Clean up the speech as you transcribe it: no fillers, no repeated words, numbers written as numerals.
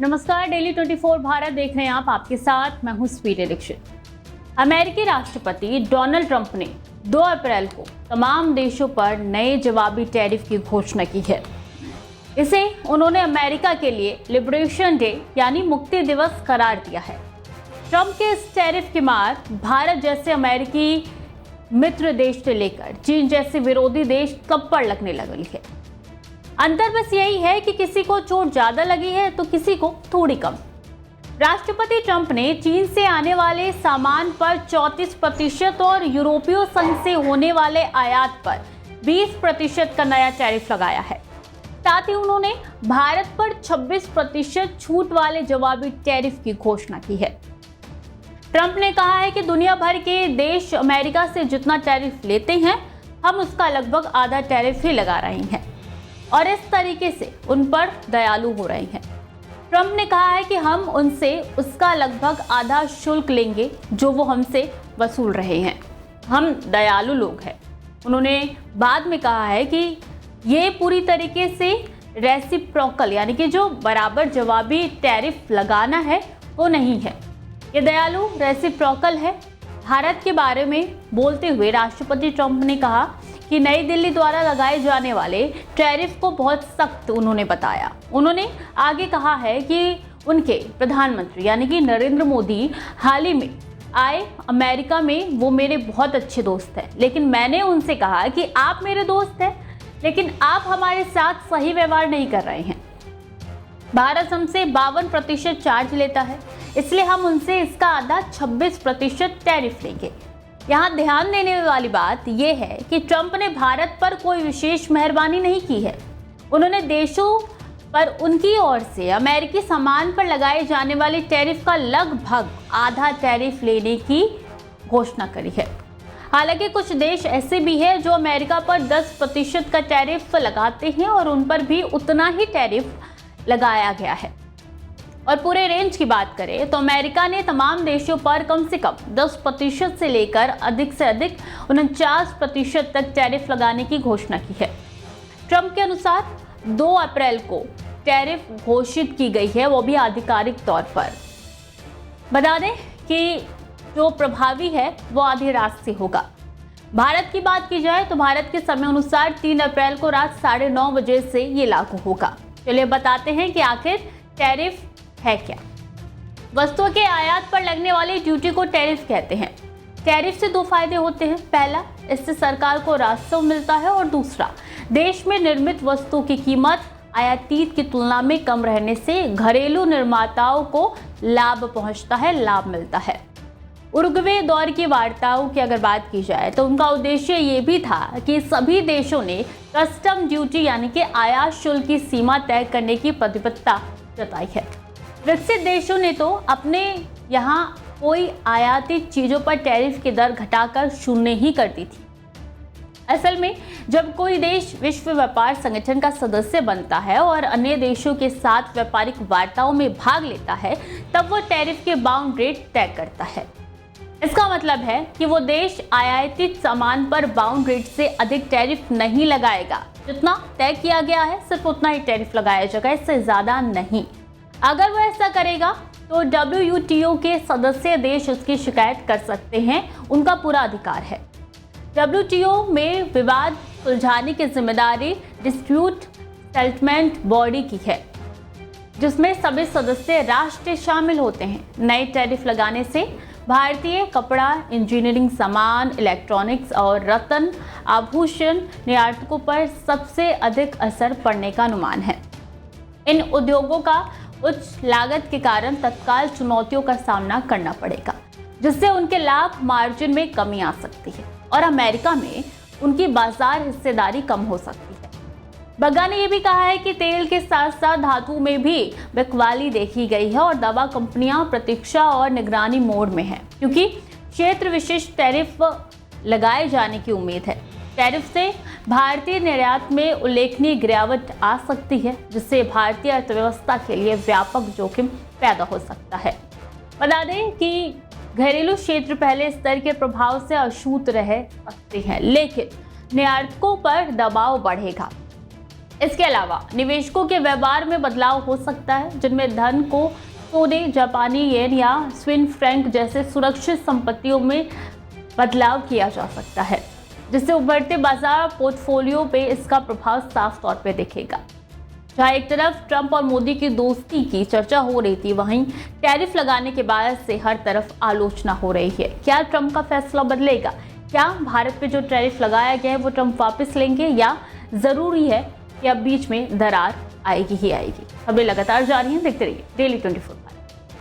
नमस्कार, डेली 24 भारत देख रहे हैं आप। आपके साथ मैं हूं स्पीडी दीक्षित। अमेरिकी राष्ट्रपति डोनाल्ड ट्रंप ने 2 अप्रैल को तमाम देशों पर नए जवाबी टैरिफ की घोषणा की है। इसे उन्होंने अमेरिका के लिए लिबरेशन डे यानी मुक्ति दिवस करार दिया है। ट्रंप के इस टैरिफ की मार भारत जैसे अमेरिकी मित्र देश से लेकर चीन जैसे विरोधी देश सब पर लगने लगी है। अंतर बस यही है कि किसी को चोट ज्यादा लगी है तो किसी को थोड़ी कम। राष्ट्रपति ट्रंप ने चीन से आने वाले सामान पर 34% और यूरोपीय संघ से होने वाले आयात पर 20% का नया टैरिफ लगाया है। साथ ही उन्होंने भारत पर 26% छूट वाले जवाबी टैरिफ की घोषणा की है। ट्रंप ने कहा है कि दुनिया भर के देश अमेरिका से जितना टैरिफ लेते हैं, हम उसका लगभग आधा टैरिफ ही लगा रहे हैं और इस तरीके से उन पर दयालु हो रहे हैं। ट्रंप ने कहा है कि हम उनसे उसका लगभग आधा शुल्क लेंगे जो वो हमसे वसूल रहे हैं। हम दयालु लोग हैं। उन्होंने बाद में कहा है कि ये पूरी तरीके से रेसिप्रोकल यानी कि जो बराबर जवाबी टैरिफ लगाना है वो नहीं है, ये दयालु रेसिप्रोकल है। भारत के बारे में बोलते हुए राष्ट्रपति ट्रंप ने कहा कि नई दिल्ली द्वारा लगाए जाने वाले टैरिफ को बहुत सख्त उन्होंने बताया। उन्होंने आगे कहा है कि उनके प्रधानमंत्री यानी कि नरेंद्र मोदी हाल ही में आए अमेरिका में, वो मेरे बहुत अच्छे दोस्त हैं, लेकिन मैंने उनसे कहा कि आप मेरे दोस्त हैं लेकिन आप हमारे साथ सही व्यवहार नहीं कर रहे हैं। भारत हमसे 52% चार्ज लेता है, इसलिए हम उनसे इसका आधा 26% टैरिफ लेंगे। यहाँ ध्यान देने वाली बात यह है कि ट्रंप ने भारत पर कोई विशेष मेहरबानी नहीं की है। उन्होंने देशों पर उनकी ओर से अमेरिकी सामान पर लगाए जाने वाले टैरिफ का लगभग आधा टैरिफ लेने की घोषणा करी है। हालांकि कुछ देश ऐसे भी हैं जो अमेरिका पर 10% का टैरिफ लगाते हैं और उन पर भी उतना ही टैरिफ लगाया गया है। और पूरे रेंज की बात करें तो अमेरिका ने तमाम देशों पर कम से कम 10% से लेकर अधिक से अधिक 49% तक टैरिफ लगाने की घोषणा की है। ट्रंप के अनुसार 2 अप्रैल को टैरिफ घोषित की गई है, वो भी आधिकारिक तौर पर। बता दें कि जो प्रभावी है वो आधी रात से होगा। भारत की बात की जाए तो भारत के समय अनुसार 3 अप्रैल को रात 9:30 बजे से ये लागू होगा। चलिए बताते हैं कि आखिर टैरिफ है क्या। वस्तुओं के आयात पर लगने वाली ड्यूटी को टैरिफ कहते हैं। टैरिफ से 2 फायदे होते हैं। पहला, इससे सरकार को राजस्व मिलता है और दूसरा, देश में निर्मित वस्तुओं की कीमत आयातित की तुलना में कम रहने से घरेलू निर्माताओं को लाभ पहुंचता है, लाभ मिलता है। उरुग्वे दौर की वार्ताओं की अगर बात की जाए तो उनका उद्देश्य ये भी था कि सभी देशों ने कस्टम ड्यूटी यानी कि आयात शुल्क की सीमा तय करने की प्रतिबद्धता जताई है। विकसित देशों ने तो अपने यहाँ कोई आयातित चीज़ों पर टैरिफ की दर घटाकर 0 ही कर दी थी। असल में जब कोई देश विश्व व्यापार संगठन का सदस्य बनता है और अन्य देशों के साथ व्यापारिक वार्ताओं में भाग लेता है, तब वो टैरिफ के बाउंड रेट तय करता है। इसका मतलब है कि वो देश आयातित सामान पर बाउंड रेट से अधिक टैरिफ नहीं लगाएगा। जितना तय किया गया है सिर्फ उतना ही टैरिफ लगाया जाएगा, इससे ज़्यादा नहीं। अगर वो ऐसा करेगा तो WTO के सदस्य देश उसकी शिकायत कर सकते हैं, उनका पूरा अधिकार है। WTO में विवाद सुलझाने की जिम्मेदारी डिस्प्यूट सेटलमेंट बॉडी की है, जिसमें सभी सदस्य राष्ट्र शामिल होते हैं। नए टैरिफ लगाने से भारतीय कपड़ा, इंजीनियरिंग सामान, इलेक्ट्रॉनिक्स और रत्न आभूषण निर्यातकों पर सबसे अधिक असर पड़ने का अनुमान है। इन उद्योगों का उच्च लागत के कारण तत्काल चुनौतियों का सामना करना पड़ेगा, जिससे उनके लाभ मार्जिन में कमी आ सकती है और अमेरिका में उनकी बाजार हिस्सेदारी कम हो सकती है। बग्गा ने यह भी कहा है कि तेल के साथ साथ धातु में भी बिकवाली देखी गई है और दवा कंपनियां प्रतीक्षा और निगरानी मोड में हैं, क्योंकि क्षेत्र विशिष्ट टैरिफ लगाए जाने की उम्मीद है। टैरिफ से भारतीय निर्यात में उल्लेखनीय गिरावट आ सकती है, जिससे भारतीय अर्थव्यवस्था के लिए व्यापक जोखिम पैदा हो सकता है। बता दें कि घरेलू क्षेत्र पहले स्तर के प्रभाव से अछूत रह सकते हैं, लेकिन निर्यातकों पर दबाव बढ़ेगा। इसके अलावा निवेशकों के व्यवहार में बदलाव हो सकता है, जिनमें धन को सोने, जापानी येन या स्विस फ्रैंक जैसे सुरक्षित संपत्तियों में बदलाव किया जा सकता है, जिससे उभरते बाजार पोर्टफोलियो पे इसका प्रभाव साफ तौर पे दिखेगा। जहां एक तरफ ट्रंप और मोदी की दोस्ती की चर्चा हो रही थी, वहीं टैरिफ लगाने के बाद से हर तरफ आलोचना हो रही है। क्या ट्रंप का फैसला बदलेगा? क्या भारत पे जो टैरिफ लगाया गया है वो ट्रंप वापस लेंगे, या जरूरी है कि अब बीच में दरार आएगी ही आएगी? खबरें लगातार जारी हैं, देखते रहिए डेली 24।